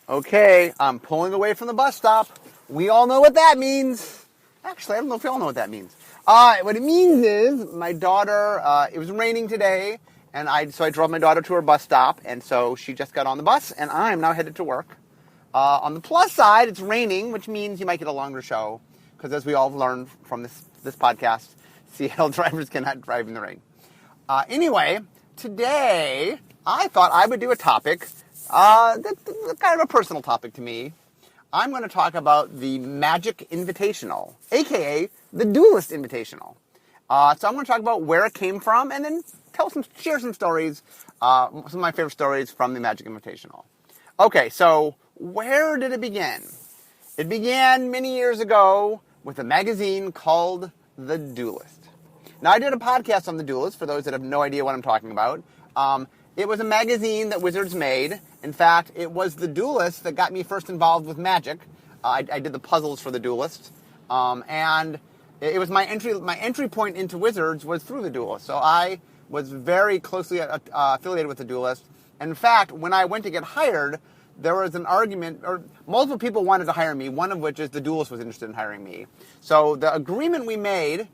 Okay, I'm pulling away from the bus stop. We all know what that means. Actually, I don't know if we all know what that means. What it means is my daughter, it was raining today, and so I drove my daughter to her bus stop, and so she just got on the bus, and I'm now headed to work. On the plus side, it's raining, which means you might get a longer show, because as we all learned from this podcast, Seattle drivers cannot drive in the rain. Anyway, today I thought I would do a topic that's kind of a personal topic to me. I'm going to talk about the Magic Invitational, a.k.a. the Duelist Invitational. So I'm going to talk about where it came from and then share some stories, some of my favorite stories from the Magic Invitational. Okay, so where did it begin? It began many years ago with a magazine called The Duelist. Now, I did a podcast on The Duelist, for those that have no idea what I'm talking about. It was a magazine that Wizards made. In fact, it was The Duelist that got me first involved with Magic. I did the puzzles for The Duelist. And it was my entry point into Wizards was through The Duelist. So I was very closely affiliated with The Duelist. And in fact, when I went to get hired, there was an argument, or multiple people wanted to hire me, one of which is The Duelist was interested in hiring me. So the agreement we made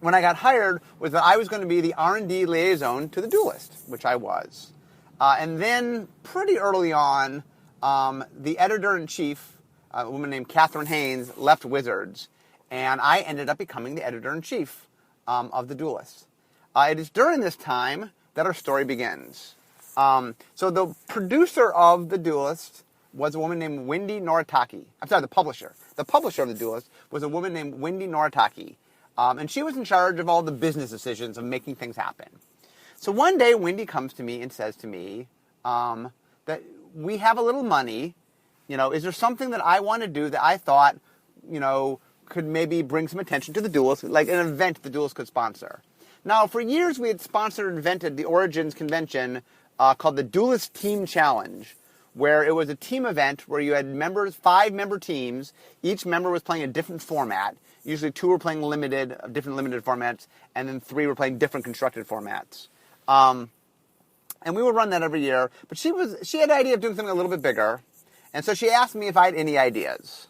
when I got hired was that I was going to be the R&D liaison to The Duelist, which I was. And then pretty early on, the editor-in-chief, a woman named Catherine Haynes, left Wizards, and I ended up becoming the editor-in-chief of The Duelist. It is during this time that our story begins. So the producer of The Duelist was a woman named Wendy Noritake. I'm sorry, the publisher. The publisher of The Duelist was a woman named Wendy Noritake. And she was in charge of all the business decisions of making things happen. So one day, Wendy comes to me and says to me that we have a little money. Is there something that I want to do that I thought, could maybe bring some attention to The Duelist, like an event The Duelist could sponsor? Now, for years, we had sponsored and invented the Origins convention called the Duelist Team Challenge, where it was a team event where you had 5-member teams. Each member was playing a different format. Usually 2 were playing different limited formats, and then 3 were playing different constructed formats. And we would run that every year. But she had the idea of doing something a little bit bigger, and so she asked me if I had any ideas.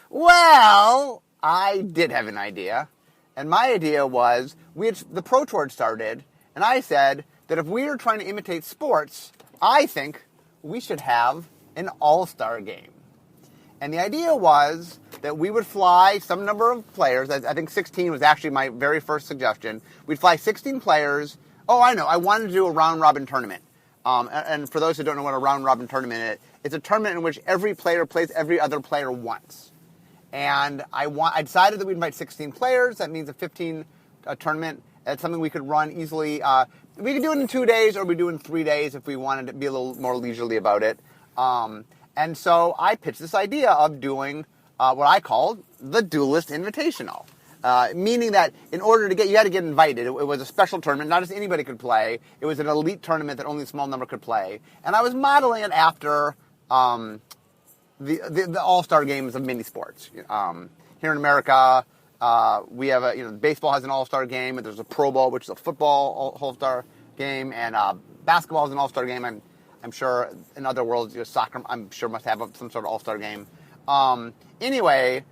Well, I did have an idea, and my idea was the Pro Tour had started, and I said that if we were trying to imitate sports, I think we should have an all-star game. And the idea was that we would fly some number of players. I think 16 was actually my very first suggestion. We'd fly 16 players. Oh, I know. I wanted to do a round-robin tournament. And for those who don't know what a round-robin tournament is, it's a tournament in which every player plays every other player once. And I decided that we'd invite 16 players. That means a 15 tournament. It's something we could run easily. We could do it in 2 days, or we do it in 3 days if we wanted to be a little more leisurely about it. And so I pitched this idea of doing what I called the Duelist Invitational, meaning that in order to you had to get invited. It was a special tournament, not just anybody could play. It was an elite tournament that only a small number could play. And I was modeling it after the All-Star games of mini sports. Here in America, we have baseball has an All-Star game, and there's a Pro Bowl, which is a football All-Star game, and basketball is an All-Star game. I'm sure in other worlds, soccer, I'm sure must have some sort of all-star game. Anyway,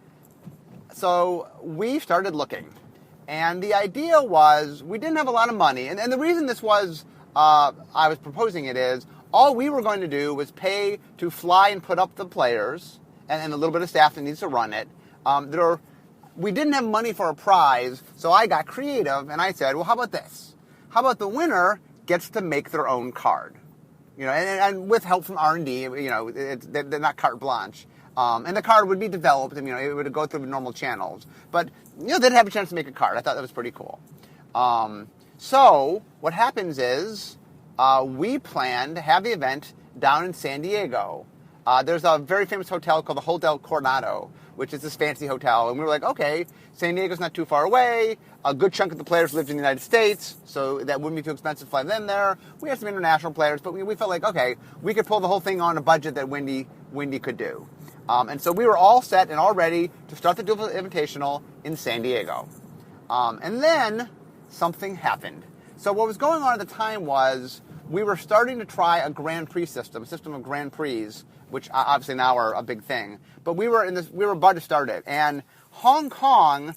so we started looking. And the idea was we didn't have a lot of money. And the reason this was, I was proposing it is, all we were going to do was pay to fly and put up the players and a little bit of staff that needs to run it. We didn't have money for a prize, so I got creative and I said, well, how about this? How about the winner gets to make their own card? And with help from R&D, they're not carte blanche. And the card would be developed, and, it would go through the normal channels. But, they'd have a chance to make a card. I thought that was pretty cool. So what happens is we plan to have the event down in San Diego. There's a very famous hotel called the Hotel Coronado, which is this fancy hotel. And we were like, okay, San Diego's not too far away. A good chunk of the players lived in the United States, so that wouldn't be too expensive to fly them there. We had some international players, but we felt like, okay, we could pull the whole thing on a budget that Wendy could do. And so we were all set and all ready to start the Duelist Invitational in San Diego. And then something happened. So what was going on at the time was we were starting to try a Grand Prix system, a system of Grand Prix, which obviously now are a big thing. But we were about to start it. And Hong Kong,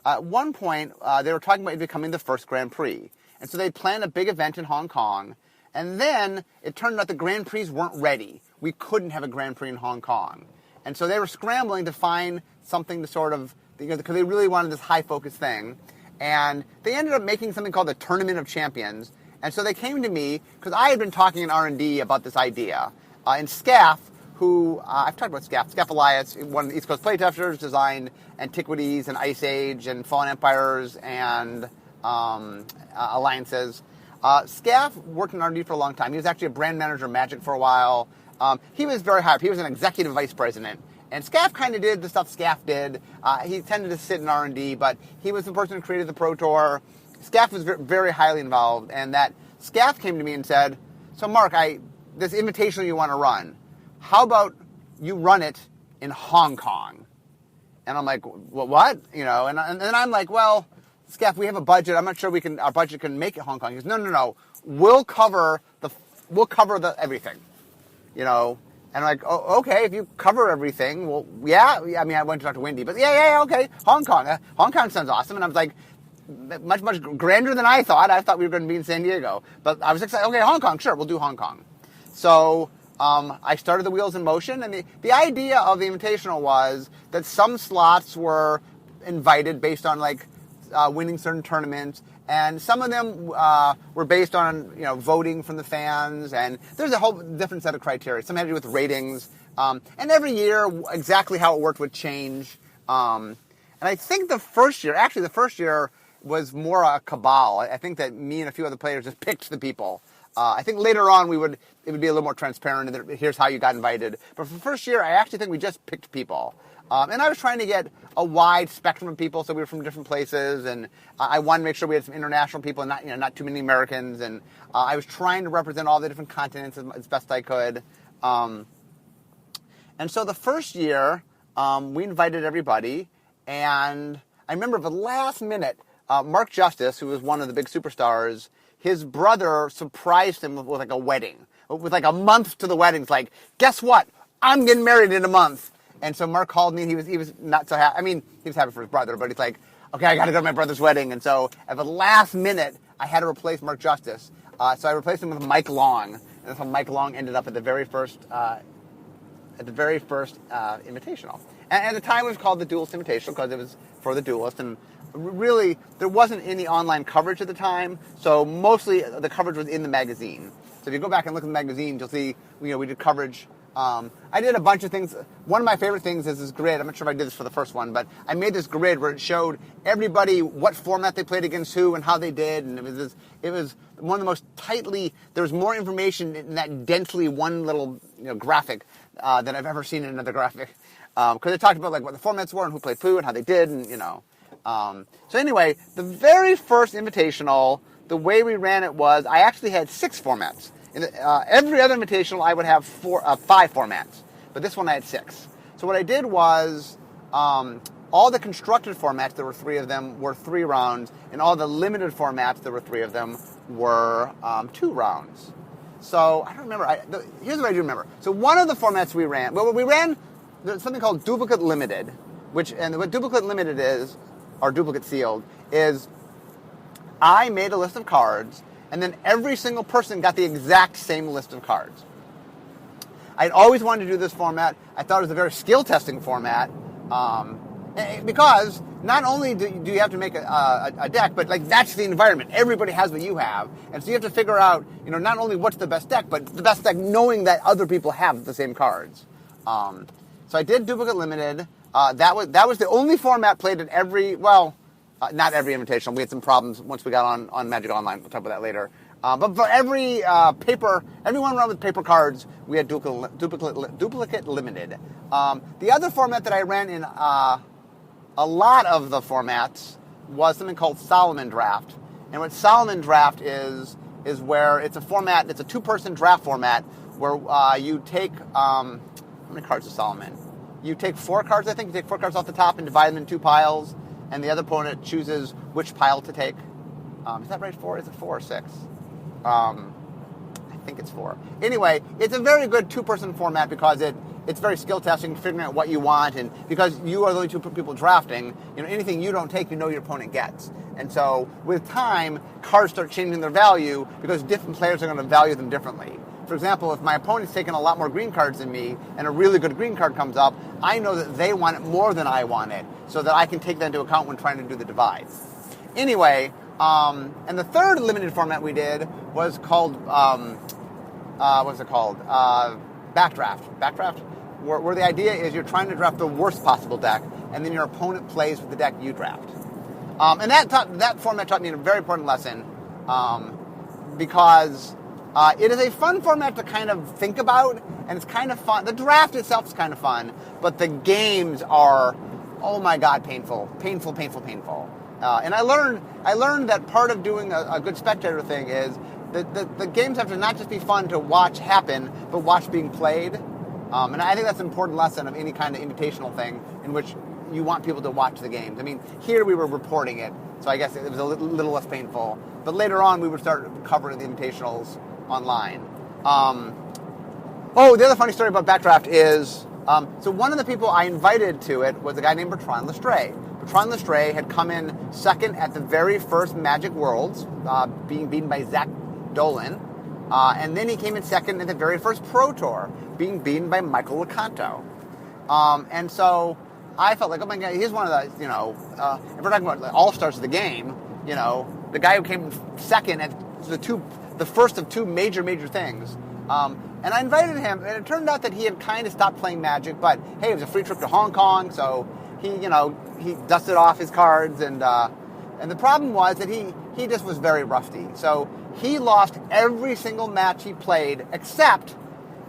at one point, they were talking about it becoming the first Grand Prix. And so they planned a big event in Hong Kong. And then it turned out the Grand Prix weren't ready. We couldn't have a Grand Prix in Hong Kong. And so they were scrambling to find something to sort of, because they really wanted this high-focus thing. And they ended up making something called the Tournament of Champions. And so they came to me, because I had been talking in R&D about this idea. And SCAF, who, I've talked about SCAF Elias, one of the East Coast playtesters, designed Antiquities and Ice Age and Fallen Empires and Alliances. SCAF worked in R&D for a long time. He was actually a brand manager of Magic for a while. He was very high up. He was an executive vice president. And SCAF kind of did the stuff SCAF did. He tended to sit in R&D, but he was the person who created the Pro Tour. SCAF was very highly involved, and that SCAF came to me and said, so Mark, this Invitational you want to run, how about you run it in Hong Kong? And I'm like, what? And then I'm like, well, SCAF, we have a budget. I'm not sure our budget can make it Hong Kong. He goes, no. We'll cover the everything. And I'm like, oh, okay, if you cover everything, well, yeah. I mean, I went to talk to Wendy, but yeah, okay, Hong Kong. Hong Kong sounds awesome. And I was like, much, much grander than I thought. I thought we were going to be in San Diego. But I was excited. Okay, Hong Kong, sure, we'll do Hong Kong. So I started the wheels in motion. And the idea of the Invitational was that some slots were invited based on, winning certain tournaments. And some of them were based on, voting from the fans. And there's a whole different set of criteria. Some had to do with ratings. And every year, exactly how it worked would change. And I think the first year was more a cabal. I think that me and a few other players just picked the people. I think later on it would be a little more transparent, and here's how you got invited. But for the first year, I actually think we just picked people. And I was trying to get a wide spectrum of people, so we were from different places, and I wanted to make sure we had some international people and not too many Americans. And I was trying to represent all the different continents as best I could. And so the first year, we invited everybody, and I remember the last minute, Mark Justice, who was one of the big superstars, his brother surprised him with a wedding. With a month to the wedding. It's like, guess what? I'm getting married in a month. And so Mark called me, and he was not so happy. I mean, he was happy for his brother, but he's like, okay, I got to go to my brother's wedding. And so at the last minute, I had to replace Mark Justice. So I replaced him with Mike Long. And that's how Mike Long ended up at the very first Invitational. And at the time, it was called the Duelist Invitational because it was for the duelist. And really, there wasn't any online coverage at the time, so mostly the coverage was in the magazine. So if you go back and look at the magazine, you'll see, we did coverage. I did a bunch of things. One of my favorite things is this grid. I'm not sure if I did this for the first one, but I made this grid where it showed everybody what format they played against who and how they did, and it was one of the most tightly. There was more information in that densely one little graphic than I've ever seen in another graphic, because it talked about what the formats were and who played who and how they did, and So anyway, the very first Invitational, the way we ran it was I actually had 6 formats. In every other Invitational, I would have 5 formats, but this one I had 6. So what I did was all the constructed formats, there were 3 of them, were 3 rounds, and all the limited formats, there were 3 of them, were 2 rounds. So I don't remember. Here's what I do remember. So one of the formats we ran there's something called Duplicate Limited, what Duplicate Limited is, or Duplicate Sealed, is I made a list of cards, and then every single person got the exact same list of cards. I'd always wanted to do this format. I thought it was a very skill-testing format, because not only do you have to make a deck, but that's the environment. Everybody has what you have, and so you have to figure out, not only what's the best deck, but the best deck knowing that other people have the same cards. So I did Duplicate Limited. That was the only format played at not every Invitational. We had some problems once we got on Magic Online. We'll talk about that later. But for every everyone around with paper cards, we had Duplicate Limited. The other format that I ran in a lot of the formats was something called Solomon Draft. And what Solomon Draft is where it's a 2-person draft format where you take, how many cards is Solomon? You take 4 cards, I think. You take 4 cards off the top and divide them in 2 piles, and the other opponent chooses which pile to take. Is that right? 4? Is it 4 or 6? think it's 4. Anyway, it's a very good 2-person format because it's very skill testing, figuring out what you want, and because you are the only 2 people drafting, anything you don't take, your opponent gets. And so with time, cards start changing their value because different players are going to value them differently. For example, if my opponent's taken a lot more green cards than me and a really good green card comes up, I know that they want it more than I want it, so that I can take that into account when trying to do the divide. Anyway, and the third limited format we did was called, what's it called? Backdraft. Backdraft, where the idea is you're trying to draft the worst possible deck, and then your opponent plays with the deck you draft. And that format taught me a very important lesson, because it is a fun format to kind of think about, and it's kind of fun. The draft itself is kind of fun, but the games are, oh my God, painful. And I learned that part of doing a good spectator thing is that the games have to not just be fun to watch happen, but watch being played. And I think that's an important lesson of any kind of invitational thing in which you want people to watch the games. I mean, here we were reporting it, so I guess it was a little less painful. But later on, we would start covering the invitationals online. The other funny story about Backdraft is, so one of the people I invited to it was a guy named Bertrand Lestray. Bertrand Lestray had come in second at the very first Magic Worlds, being beaten by Zach Dolan. And then he came in second at the very first Pro Tour, being beaten by Michael Lecanto. And so I felt like, oh my God, he's one of the, if we're talking about the all-stars of the game, the guy who came second at the first of 2 major things. And I invited him, and it turned out that he had kind of stopped playing Magic, but hey, it was a free trip to Hong Kong, so he dusted off his cards, and the problem was that he just was very rusty. So he lost every single match he played, except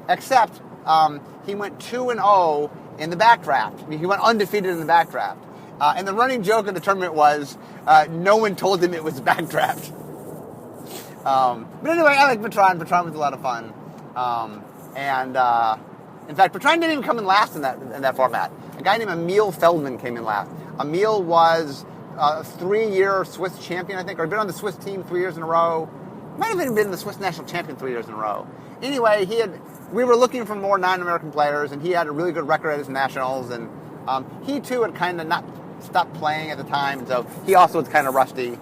he went 2-0 in the backdraft. I mean, he went undefeated in the backdraft. And the running joke of the tournament was no one told him it was backdraft. But anyway, I like Bertrand. Bertrand was a lot of fun. In fact, Bertrand didn't even come in last in that format. A guy named Emil Feldman came in last. Emil was a 3-year Swiss champion, I think, or had been on the Swiss team 3 years in a row. Might have even been the Swiss national champion 3 years in a row. Anyway, we were looking for more non-American players, and he had a really good record at his nationals, and he too had kind of not stopped playing at the time, so he also was kind of rusty.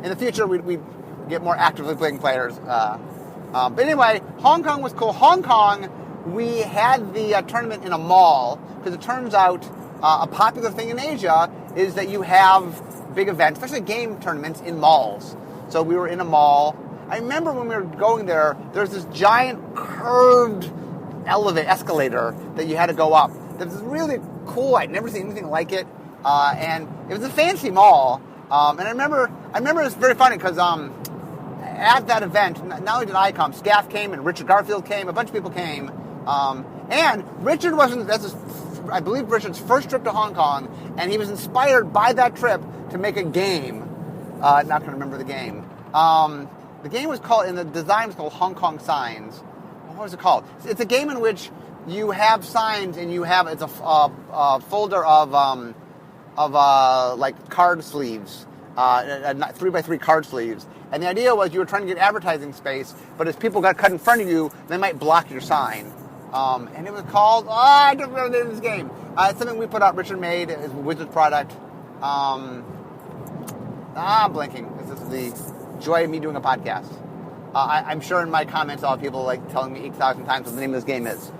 In the future, we'd get more actively playing players. But anyway, Hong Kong was cool. Hong Kong, we had the tournament in a mall, because it turns out a popular thing in Asia is that you have big events, especially game tournaments, in malls. So we were in a mall. I remember when we were going there, there's this giant curved escalator that you had to go up. That was really cool. I'd never seen anything like it. And it was a fancy mall. And I remember it was very funny because at that event, not only did I come, Scaff came and Richard Garfield came, a bunch of people came. And Richard I believe Richard's first trip to Hong Kong, and he was inspired by that trip to make a game. Not going to remember the game. The game was called, and the design was called Hong Kong Signs. What was it called? It's a game in which you have signs, and it's a folder of like card sleeves, 3x3 card sleeves. And the idea was you were trying to get advertising space, but as people got cut in front of you, they might block your sign. And it was called, I don't remember the name of this game. It's something we put out, Richard made, it's a Wizard product. I'm blanking. This is the joy of me doing a podcast. I'm sure in my comments I'll have people telling me 8,000 times what the name of this game is.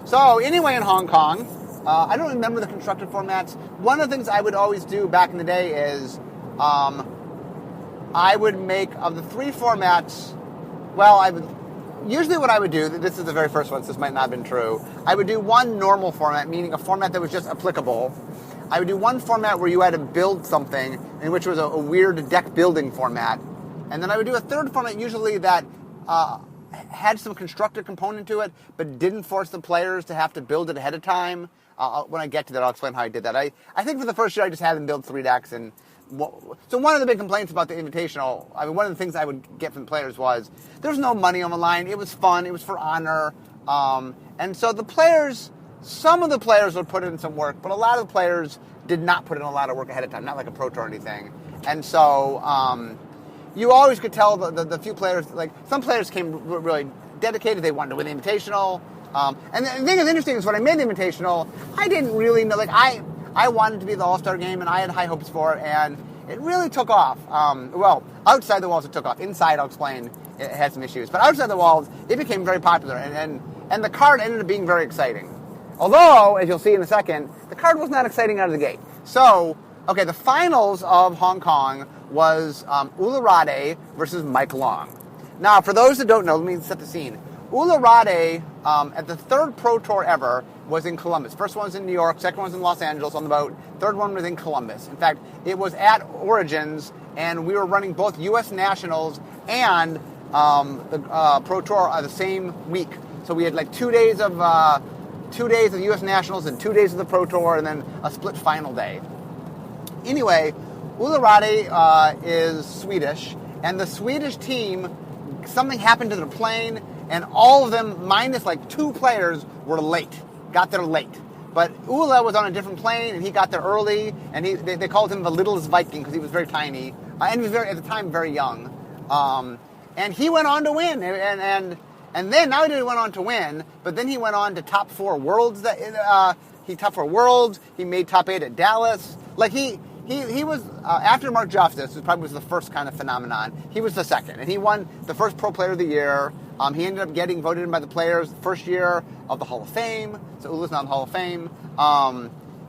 So anyway, in Hong Kong, I don't remember the constructed formats. One of the things I would always do back in the day is I would make, of the 3 formats, usually what I would do, this is the very first one, so this might not have been true, I would do one normal format, meaning a format that was just applicable. I would do one format where you had to build something, in which was a weird deck building format. And then I would do a third format, usually that had some constructed component to it, but didn't force the players to have to build it ahead of time. When I get to that, I'll explain how I did that. I think for the first year, I just had them build 3 decks. And so one of the big complaints about the Invitational, one of the things I would get from the players was, there's no money on the line. It was fun. It was for honor. And so the players, some of the players would put in some work, but a lot of the players did not put in a lot of work ahead of time, not like a Pro Tour or anything. And so you always could tell the few players, like some players came really dedicated. They wanted to win the Invitational. And the thing that's interesting is when I made the Invitational, I didn't really know, like I wanted to be the All-Star game and I had high hopes for it, and it really took off. Well, outside the walls it took off. Inside, I'll explain, it had some issues. But outside the walls, it became very popular, and the card ended up being very exciting. Although, as you'll see in a second, the card was not exciting out of the gate. So, okay, the finals of Hong Kong was Ularade versus Mike Long. Now, for those that don't know, let me set the scene. Ularade, at the third Pro Tour ever, was in Columbus. First one was in New York, second one was in Los Angeles on the boat, third one was in Columbus. In fact, it was at Origins, and we were running both U.S. Nationals and the Pro Tour the same week. So we had like 2 days of U.S. Nationals and 2 days of the Pro Tour, and then a split final day. Anyway, Ularade is Swedish, and the Swedish team, something happened to their plane, and all of them, minus like 2 players, were late. Got there late. But Ula was on a different plane, and he got there early, and they called him the littlest Viking because he was very tiny, and he was at the time, very young. And he went on to win, and then, not only did he went on to win, but then he went on to top 4 worlds. He top 4 worlds, he made top 8 at Dallas. Like, he was, after Mark Justice, who probably was the first kind of phenomenon, he was the second. And he won the first Pro Player of the Year. He ended up getting voted in by the players the first year of the Hall of Fame. So Ula's now in the Hall of Fame.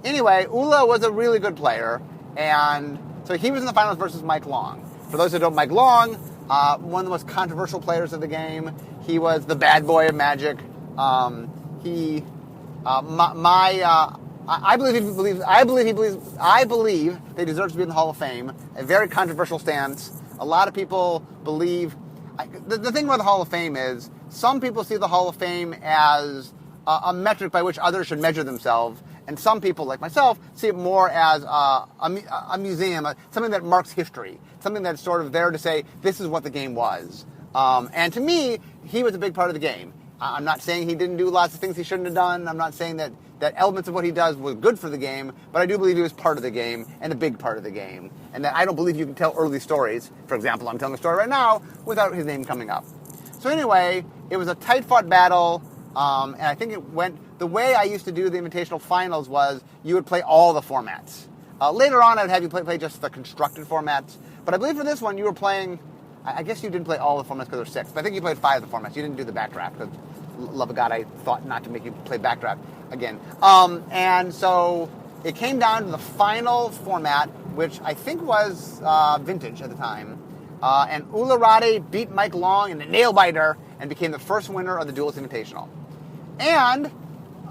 Anyway, Ula was a really good player. And so he was in the finals versus Mike Long. For those who don't know Mike Long, one of the most controversial players of the game. He was the bad boy of Magic. I believe they deserve to be in the Hall of Fame. A very controversial stance. A lot of people believe. The thing about the Hall of Fame is some people see the Hall of Fame as a metric by which others should measure themselves, and some people, like myself, see it more as a museum, something that marks history, something that's sort of there to say this is what the game was. And to me, he was a big part of the game. I'm not saying he didn't do lots of things he shouldn't have done. I'm not saying that elements of what he does were good for the game, but I do believe he was part of the game and a big part of the game. And that I don't believe you can tell early stories. For example, I'm telling a story right now without his name coming up. So anyway, it was a tight-fought battle, and I think it went... The way I used to do the Invitational Finals was you would play all the formats. Later on, I'd have you play just the constructed formats. But I believe for this one, you were playing... I guess you didn't play all the formats because there were 6, but I think you played 5 of the formats. You didn't do the backdraft because, love of God, I thought not to make you play backdraft again. And so it came down to the final format, which I think was vintage at the time. And Ularade beat Mike Long in a nail-biter and became the first winner of the Duelist Invitational. And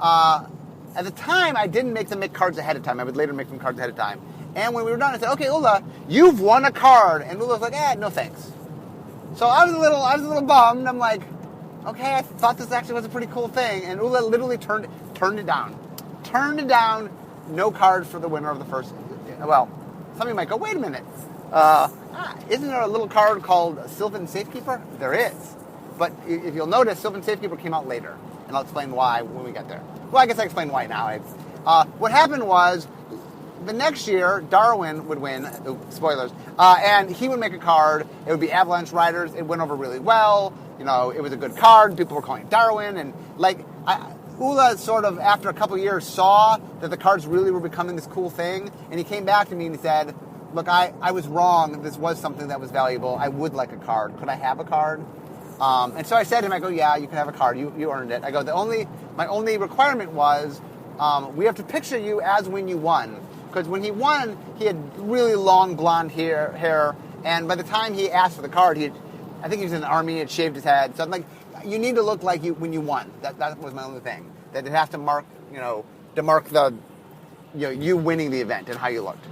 at the time, I didn't make them make cards ahead of time. I would later make them cards ahead of time. And when we were done, I said, okay, Ula, you've won a card. And Ula was like, no thanks. So I was a little bummed. I'm like, okay, I thought this actually was a pretty cool thing. And Ula literally turned it down. Turned it down. No card for the winner of the first. Well, some of you might go, wait a minute. Isn't there a little card called Sylvan Safekeeper? There is. But if you'll notice, Sylvan Safekeeper came out later. And I'll explain why when we get there. Well, I guess I explain why now. What happened was, the next year, Darwin would win, spoilers, and he would make a card. It would be Avalanche Riders. It went over really well. You know, it was a good card. People were calling it Darwin. And, Ula sort of, after a couple of years, saw that the cards really were becoming this cool thing. And he came back to me and he said, look, I was wrong. This was something that was valuable. I would like a card. Could I have a card? And so I said to him, I go, yeah, you can have a card. You earned it. I go, my only requirement was we have to picture you as when you won. Because when he won, he had really long blonde hair, and by the time he asked for the card, I think he was in the army, he had shaved his head. So I'm like, you need to look like you when you won. That was my only thing. That it has to mark, the, you winning the event and how you looked.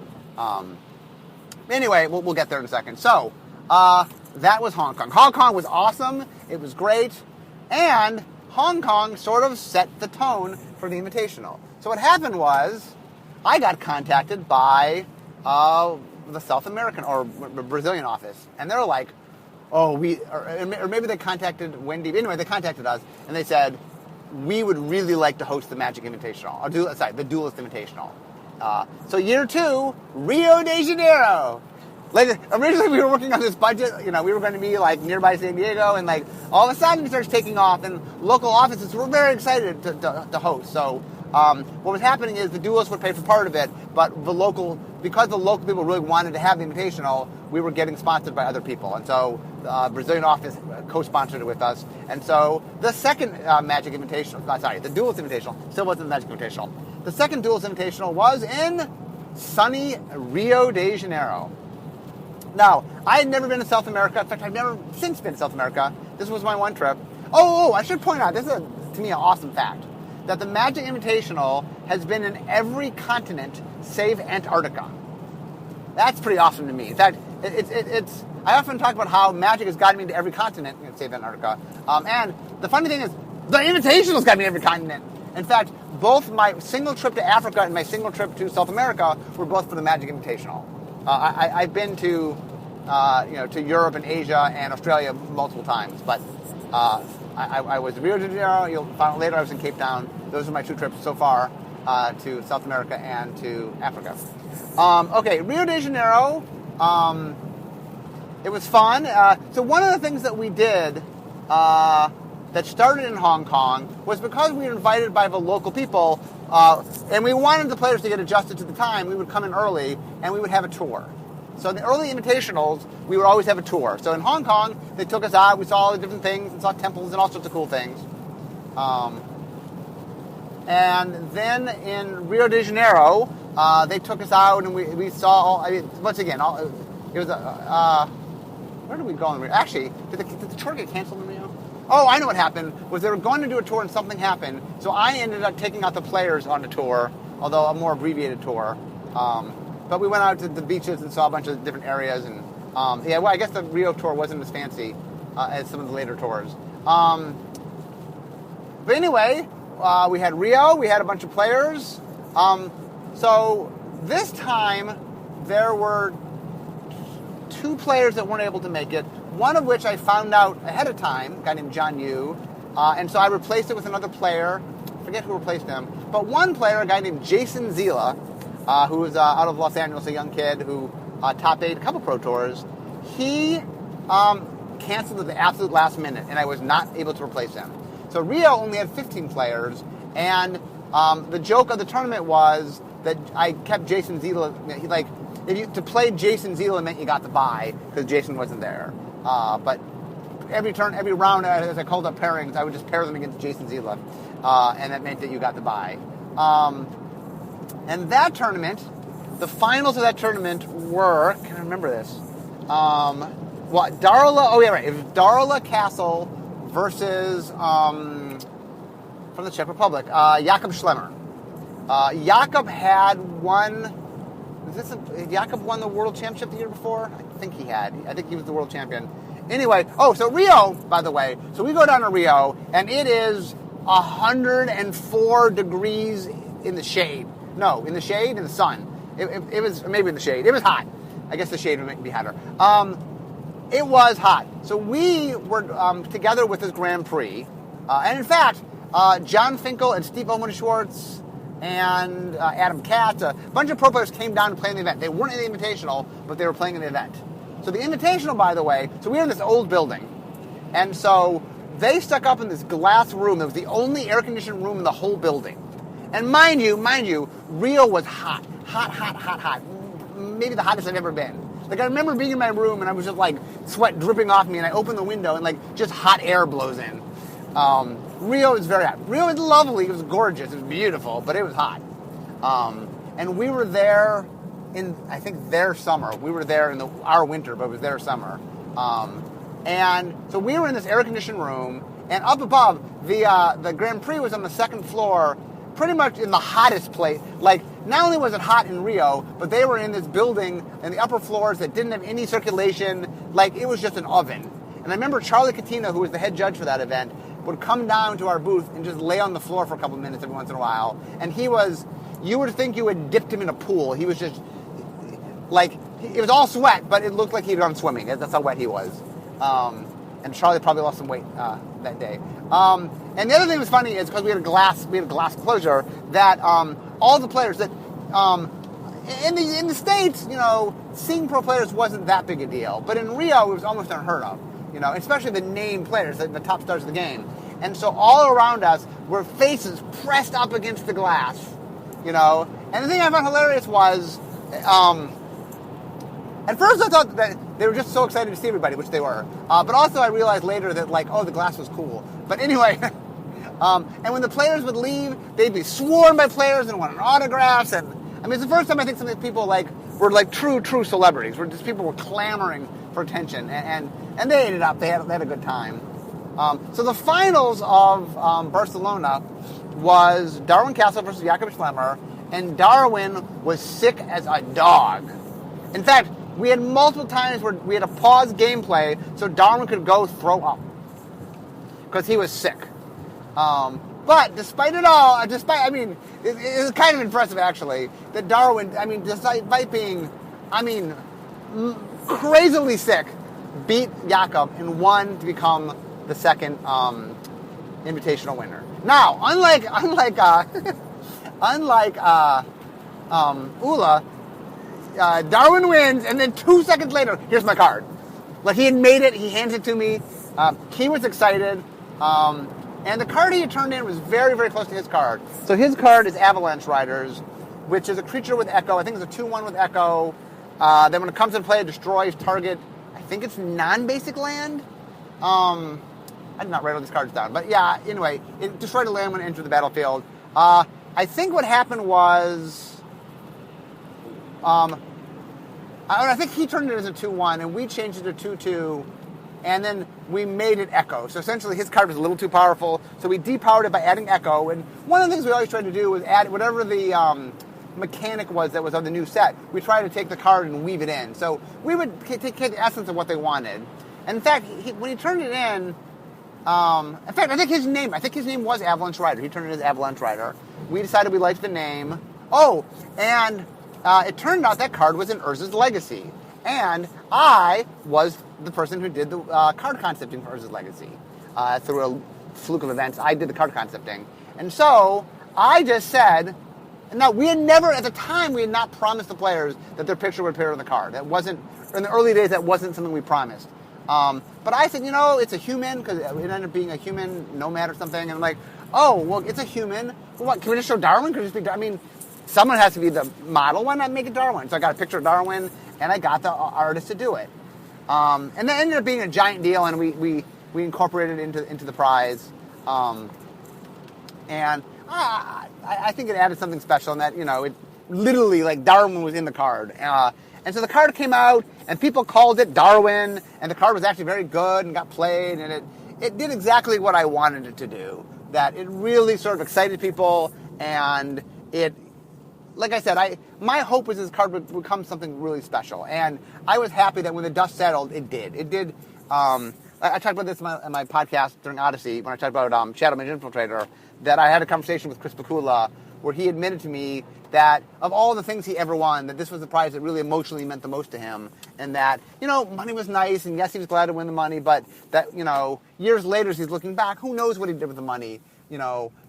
Anyway, we'll get there in a second. So, that was Hong Kong. Hong Kong was awesome. It was great. And Hong Kong sort of set the tone for the Invitational. So what happened was, I got contacted by the South American or Brazilian office, and they were like, or maybe they contacted Wendy. Anyway, they contacted us, and they said, we would really like to host the Magic Invitational, the Duelist Invitational. So year 2, Rio de Janeiro. Like, originally we were working on this budget, we were going to be like nearby San Diego, and like all of a sudden it starts taking off, and local offices were very excited to host. So what was happening is the duos would pay for part of it, but because the local people really wanted to have the Invitational, we were getting sponsored by other people. And so the Brazilian office co-sponsored it with us. And so the second Magic Invitational, the Duels Invitational, still wasn't the Magic Invitational. The second Duels Invitational was in sunny Rio de Janeiro. Now, I had never been to South America. In fact, I've never since been to South America. This was my one trip. Oh, I should point out, this is, to me, an awesome fact, that the Magic Invitational has been in every continent save Antarctica. That's pretty awesome to me. In fact, I often talk about how Magic has gotten me to every continent, save Antarctica. And the funny thing is, the Invitational's got me to every continent. In fact, both my single trip to Africa and my single trip to South America were both for the Magic Invitational. I've been to Europe and Asia and Australia multiple times, but I was in Rio de Janeiro. You'll find out later I was in Cape Town. Those are my two trips so far to South America and to Africa. Okay, Rio de Janeiro. It was fun. So one of the things that we did that started in Hong Kong was because we were invited by the local people, and we wanted the players to get adjusted to the time. We would come in early, and we would have a tour. So in the early Invitationals, we would always have a tour. So in Hong Kong, they took us out. We saw all the different things and saw temples and all sorts of cool things. And then in Rio de Janeiro, they took us out, and we saw, once again, it was where did we go in Rio? Actually, did the tour get canceled in Rio? Oh, I know what happened, was they were going to do a tour and something happened, so I ended up taking out the players on the tour, although a more abbreviated tour. But we went out to the beaches and saw a bunch of different areas, and I guess the Rio tour wasn't as fancy as some of the later tours. But anyway, we had Rio, we had a bunch of players. So this time, there were two players that weren't able to make it, one of which I found out ahead of time, a guy named John Yu, and so I replaced it with another player. I forget who replaced him, but one player, a guy named Jason Zila, who was out of Los Angeles, a young kid who top 8 a couple Pro Tours, he canceled at the absolute last minute, and I was not able to replace him. So Rio only had 15 players, and the joke of the tournament was that I kept Jason Zila, to play Jason Zila meant you got the bye, because Jason wasn't there. But every round, as I called up pairings, I would just pair them against Jason Zila, and that meant that you got the bye. And that tournament, the finals of that tournament were, can I remember this? Darla, it was Darla Castle versus, from the Czech Republic, Jakob Schlemmer. Jakob had won, Jakob won the World Championship the year before? I think he had. I think he was the world champion. Anyway, so Rio, by the way, so we go down to Rio, and it is 104 degrees in the shade. No, in the shade, in the sun. It was, maybe in the shade. It was hot. I guess the shade would make me hotter. It was hot. So we were together with this Grand Prix. And in fact, John Finkel and Steve Owen-Schwartz and Adam Katz, a bunch of pro players came down to play in the event. They weren't in the Invitational, but they were playing in the event. So the Invitational, by the way, so we were in this old building. And so they stuck up in this glass room. It was the only air-conditioned room in the whole building. And mind you, Rio was hot. Hot. Maybe the hottest I've ever been. Like, I remember being in my room, and I was just, sweat dripping off me, and I opened the window, and, just hot air blows in. Rio was very hot. Rio was lovely. It was gorgeous. It was beautiful, but it was hot. And we were there in, I think, their summer. We were there in our winter, but it was their summer. And so we were in this air-conditioned room, and up above, the Grand Prix was on the second floor, pretty much in the hottest place. Not only was it hot in Rio, but they were in this building in the upper floors that didn't have any circulation. It was just an oven. And I remember Charlie Catino, who was the head judge for that event, would come down to our booth and just lay on the floor for a couple minutes every once in a while. And you would think you had dipped him in a pool. He was just, it was all sweat, but it looked like he'd gone swimming. That's how wet he was. And Charlie probably lost some weight that day. And the other thing that was funny is because we had a glass closure, that all the players that in the States, seeing pro players wasn't that big a deal. But in Rio, it was almost unheard of, especially the named players, the top stars of the game. And so all around us were faces pressed up against the glass, And the thing I found hilarious was, at first I thought that they were just so excited to see everybody, which they were. But also I realized later that, the glass was cool. But anyway, and when the players would leave, they'd be swarmed by players and wanted autographs. And it's the first time I think some of these people, were true celebrities, where just people were clamoring for attention. And they ate it up. They had a good time. So the finals of Barcelona was Darwin Castle versus Jakob Schlemmer, and Darwin was sick as a dog. In fact, we had multiple times where we had to pause gameplay so Darwin could go throw up because he was sick. But despite it all, it was kind of impressive actually that Darwin, despite being, crazily sick, beat Jakob and won to become the second Invitational winner. Now, unlike Ula, Darwin wins, and then 2 seconds later, here's my card. He had made it. He hands it to me. He was excited, and the card he had turned in was very, very close to his card. So his card is Avalanche Riders, which is a creature with Echo. I think it's a 2/1 with Echo. Then when it comes into play, it destroys target. I think it's non-basic land. I did not write all these cards down. But yeah, anyway, it destroyed a land when it entered the battlefield. I think what happened was, I think he turned it as a 2/1, and we changed it to 2/2, and then we made it Echo. So essentially his card was a little too powerful, so we depowered it by adding Echo. And one of the things we always tried to do was add whatever the mechanic was that was on the new set. We tried to take the card and weave it in. So we would take the essence of what they wanted. And in fact, when he turned it in, I think his name was Avalanche Rider. He turned it as Avalanche Rider. We decided we liked the name. Oh, and it turned out that card was in Urza's Legacy. And I was the person who did the card concepting for Urza's Legacy. Through a fluke of events, I did the card concepting. And so I just said, now we had never, at the time, we had not promised the players that their picture would appear on the card. That wasn't, in the early days, that wasn't something we promised. But I said, it's a human, because it ended up being a human nomad or something. And I'm like, oh, well, it's a human. Well, what, can we just show Darwin? Could it just be, someone has to be the model. Why not make it Darwin? So I got a picture of Darwin, and I got the artist to do it. And that ended up being a giant deal, and we incorporated it into the prize. And I think it added something special in that, it literally, Darwin was in the card. And so the card came out, and people called it Darwin, and the card was actually very good and got played, and it did exactly what I wanted it to do. That it really sort of excited people, and it, like I said, my hope was this card would become something really special, and I was happy that when the dust settled, it did. It did. I talked about this in my podcast during Odyssey, when I talked about Shadow Mage Infiltrator, that I had a conversation with Chris Bakula, where he admitted to me that of all the things he ever won, that this was the prize that really emotionally meant the most to him. And that, money was nice, and yes, he was glad to win the money, but that, years later, as he's looking back, who knows what he did with the money,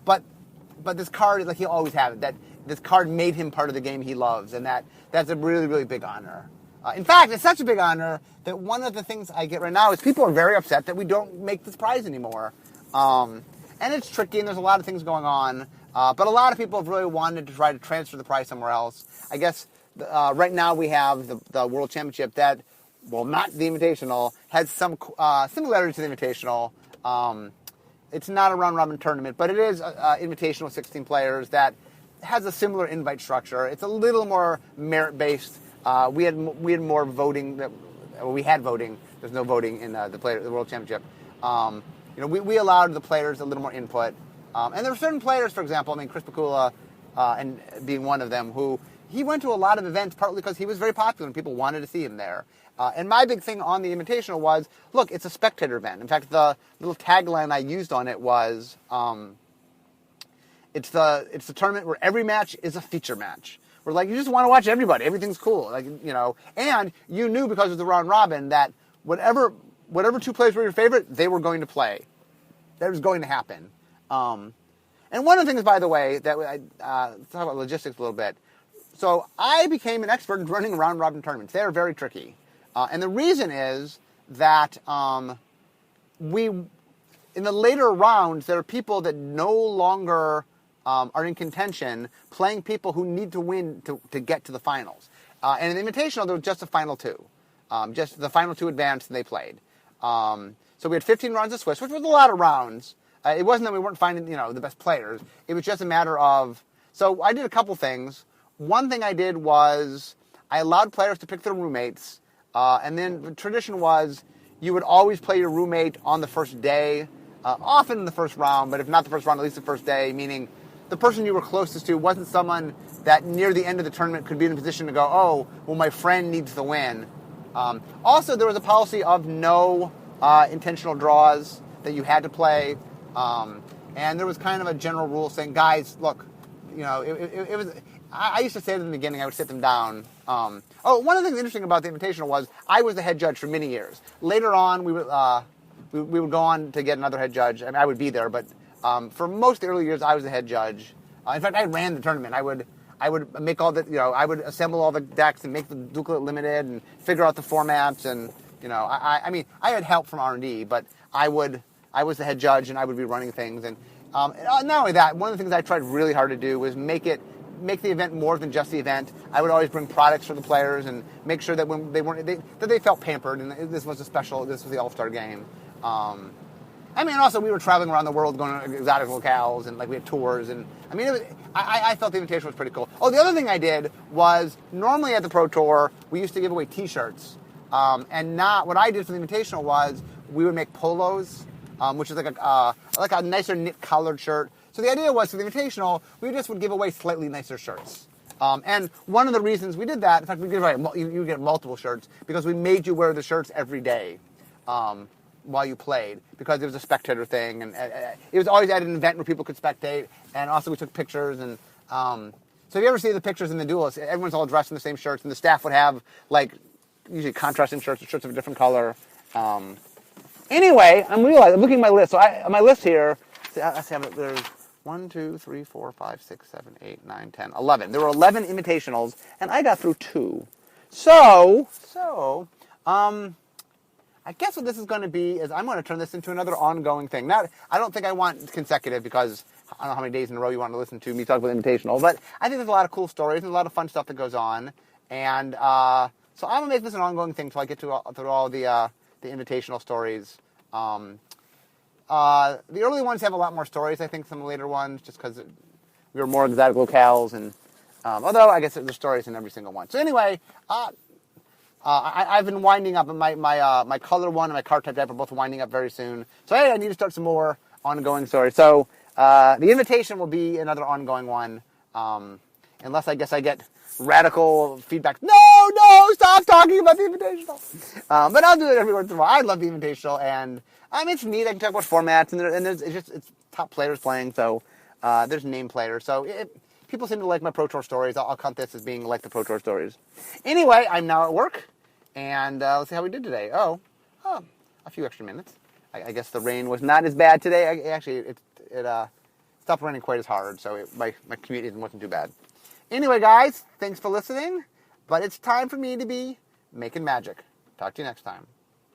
But this card, he always had it, that this card made him part of the game he loves, and that's a really, really big honor. In fact, it's such a big honor that one of the things I get right now is people are very upset that we don't make this prize anymore. And it's tricky, and there's a lot of things going on. But a lot of people have really wanted to try to transfer the prize somewhere else. I guess right now we have the World Championship that, well, not the Invitational, has some similarity to the Invitational. It's not a round-robin tournament, but it is Invitational with 16 players that has a similar invite structure. It's a little more merit-based. We had more voting. We had voting. There's no voting in the World Championship. We allowed the players a little more input. And there were certain players, for example, Chris Bakula, and being one of them, who he went to a lot of events partly because he was very popular and people wanted to see him there. And my big thing on the Invitational was, look, it's a spectator event. In fact, the little tagline I used on it was, it's the tournament where every match is a feature match. Where you just want to watch everybody. Everything's cool. And you knew because of the round robin that whatever two players were your favorite, they were going to play. That was going to happen. And one of the things, by the way, that let's talk about logistics a little bit. So I became an expert in running round robin tournaments. They are very tricky, and the reason is that in the later rounds there are people that no longer are in contention, playing people who need to win to get to the finals. And in the Invitational, there was just the final two. Just the final two advanced, and they played. So we had 15 rounds of Swiss, which was a lot of rounds. It wasn't that we weren't finding, the best players. It was just a matter of... So I did a couple things. One thing I did was I allowed players to pick their roommates. And then the tradition was you would always play your roommate on the first day, often in the first round, but if not the first round, at least the first day, meaning the person you were closest to wasn't someone that near the end of the tournament could be in a position to go, oh, well, my friend needs the win. Also, there was a policy of no intentional draws that you had to play. And there was kind of a general rule saying, guys, look, it was... I used to say at the beginning, I would sit them down. One of the things interesting about the Invitational was I was the head judge for many years. Later on, we would go on to get another head judge. I mean, I would be there, but for most of the early years, I was the head judge. In fact, I ran the tournament. I would make all the, I would assemble all the decks and make the Dukelet Limited and figure out the formats. And I mean, I had help from R&D, but I was the head judge and I would be running things. And not only that, one of the things I tried really hard to do was make the event more than just the event. I would always bring products for the players and make sure that when that they felt pampered and this was the All-Star game. I mean, also we were traveling around the world going to exotic locales and we had tours and I mean, I felt the Invitation was pretty cool. Oh, the other thing I did was normally at the Pro Tour we used to give away T-shirts, and not what I did for the Invitational was we would make polos, which is like a nicer knit collared shirt. So the idea was for the Invitational, we just would give away slightly nicer shirts. And one of the reasons we did that, in fact, we give away, you get multiple shirts, because we made you wear the shirts every day while you played, because it was a spectator thing. And it was always at an event where people could spectate. And also we took pictures. And so if you ever see the pictures in the duelists, everyone's all dressed in the same shirts. And the staff would have, usually contrasting shirts or shirts of a different color. Anyway, I'm looking at my list. So my list here, there's 1, 2, 3, 4, 5, 6, 7, 8, 9, 10, 11. There were 11 Invitationals, and I got through 2. So, I guess what this is going to be is I'm going to turn this into another ongoing thing. I don't think I want consecutive because I don't know how many days in a row you want to listen to me talk about Invitational, but I think there's a lot of cool stories and a lot of fun stuff that goes on. And so I'm going to make this an ongoing thing until I get through all the Invitational stories. The early ones have a lot more stories, I think, than the later ones, just because we were more exotic locales, and although I guess there's stories in every single one. So anyway, I've been winding up. My color one and my card type deck are both winding up very soon. So I need to start some more ongoing stories. So the Invitation will be another ongoing one, unless I guess I get radical feedback. No, stop talking about the Invitational. But I'll do it every once in a while. I love the Invitational, and it's neat. I can talk about formats, and it's top players playing. So there's name players. So people seem to like my Pro Tour stories. I'll count this as being like the Pro Tour stories. Anyway, I'm now at work, and let's see how we did today. A few extra minutes. I guess the rain was not as bad today. It stopped raining quite as hard, so my commute wasn't too bad. Anyway, guys, thanks for listening. But it's time for me to be making magic. Talk to you next time.